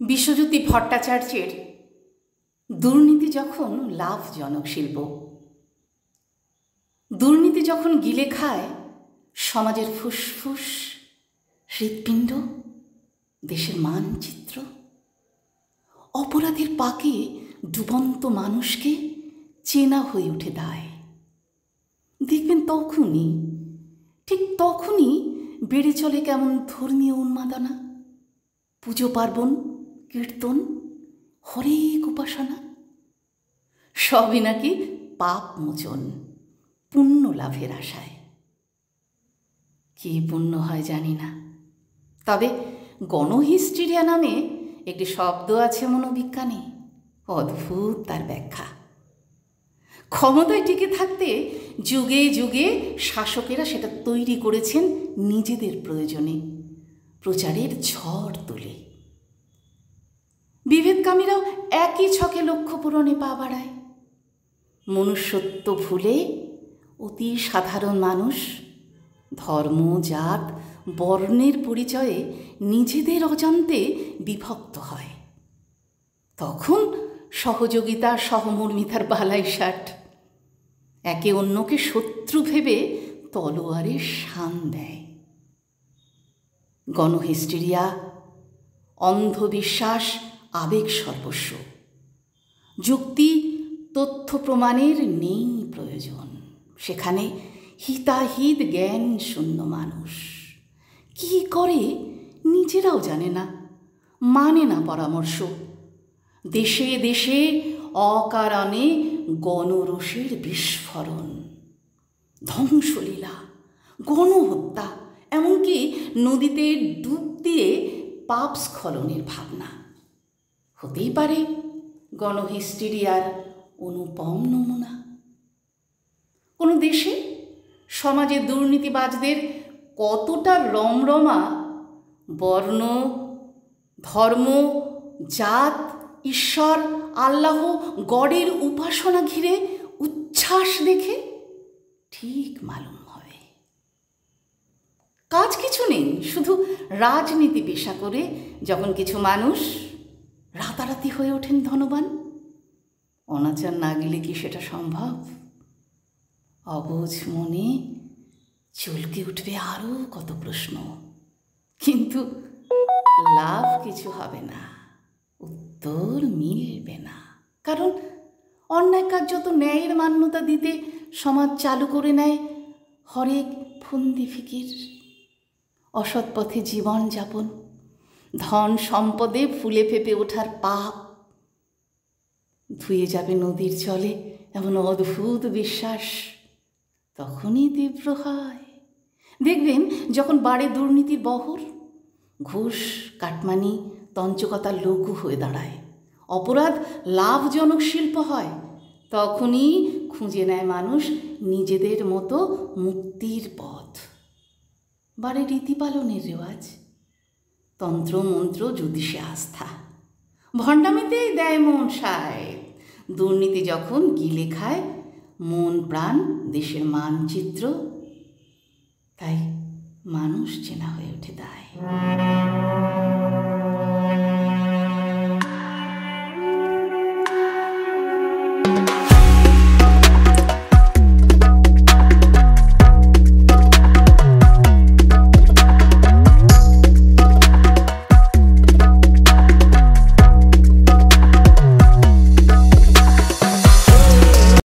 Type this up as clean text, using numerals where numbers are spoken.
বিশ্বজ্যোতি ভট্টাচার্যের দুর্নীতি যখন লাভজনক শিল্প, দুর্নীতি যখন গিলে খায় সমাজের ফুসফুস, হৃৎপিণ্ড, দেশের মানচিত্র, অপরাধের পাকে ডুবন্ত মানুষকে চেনা হয়ে উঠে দায়। দেখবেন ঠিক তখনই বেড়ে চলে কেমন ধর্মীয় উন্মাদনা, পুজো পার্বণ, কীর্তন, হরেক উপাসনা, সবই নাকি পাপ মোচন, পুণ্য লাভের আশায়। কি পুণ্য হয় জানি না, তবে গণহিস্টিরিয়া নামে একটি শব্দ আছে মনোবিজ্ঞানে, অদ্ভুত তার ব্যাখ্যা। ক্ষমতায় টিকে থাকতে যুগে যুগে শাসকেরা সেটা তৈরি করেছেন নিজেদের প্রয়োজনে, প্রচারের ঝড় তুলে। বিভেদকামীরাও একই ছকে লক্ষ্য পূরণে পা বাড়ায়। মনুষ্যত্ব ভুলে অতি সাধারণ মানুষ ধর্ম, জাত, বর্ণের পরিচয়ে নিজেদের অজান্তে বিভক্ত হয়। তখন সহযোগিতা, সহমর্মিতার বালাই ষাট, একে অন্যকে শত্রু ভেবে তলোয়ারে শান দেয়। গণহিস্টিরিয়া, অন্ধবিশ্বাস, আবেগ সর্বস্ব, যুক্তি, তথ্য প্রমাণের নেই প্রয়োজন। সেখানে হিতাহিত জ্ঞান শূন্য মানুষ কি করে নিজেরাও জানে না, মানে না পরামর্শ। দেশে দেশে অকারণে গণরোষের বিস্ফোরণ, ধ্বংসলীলা, গণহত্যা, এমনকি নদীতে ডুব দিয়ে পাপ স্খলনের ভাবনা। হতেই পারে গণহিস্টিরিয়ার অনুপম নমুনা। কোনো দেশে সমাজে দুর্নীতিবাজদের কতটা রমরমা বর্ণ, ধর্ম, জাত, ঈশ্বর, আল্লাহ, গডের উপাসনা ঘিরে উচ্ছ্বাস দেখে ঠিক মালুম হবে। কাজ কিছু নেই, শুধু রাজনীতি পেশা করে যখন কিছু মানুষ রাতারাতি হয়ে ওঠেন ধনবান, অনাচার না গেলে কি সেটা সম্ভব? অবুঝ মনে চলকে উঠবে আরও কত প্রশ্ন, কিন্তু লাভ কিছু হবে না, উত্তর মিলবে না। কারণ অন্যায় কাজ যত ন্যায়ের মান্যতা দিতে সমাজ চালু করে নেয় হরেক ফন্দি ফিকির, অসৎ পথে জীবন যাপন, ধন সম্পদে ফুলে ফেপে ওঠার পাপ, ধুয়ে যাবে নদীর জলে এমন অদ্ভুত বিশ্বাস, তখনই তীব্র হয়। দেখবেন যখন বাড়ে দুর্নীতির বহর, ঘুষ, কাটমানি, তঞ্চকতা লঘু হয়ে দাঁড়ায়, অপরাধ লাভজনক শিল্প হয়, তখনই খুঁজে নেয় মানুষ নিজেদের মতো মুক্তির পথ। বাড়ে রীতি পালনের রেওয়াজ, তন্ত্র মন্ত্র, জ্যোতিষে আস্থা, ভণ্ডামিতেই দেয় মন সায়। দুর্নীতি যখন গিলে খায় মন প্রাণ, দেশের মানচিত্র, তাই মানুষ চেনা হয়ে ওঠে দায়।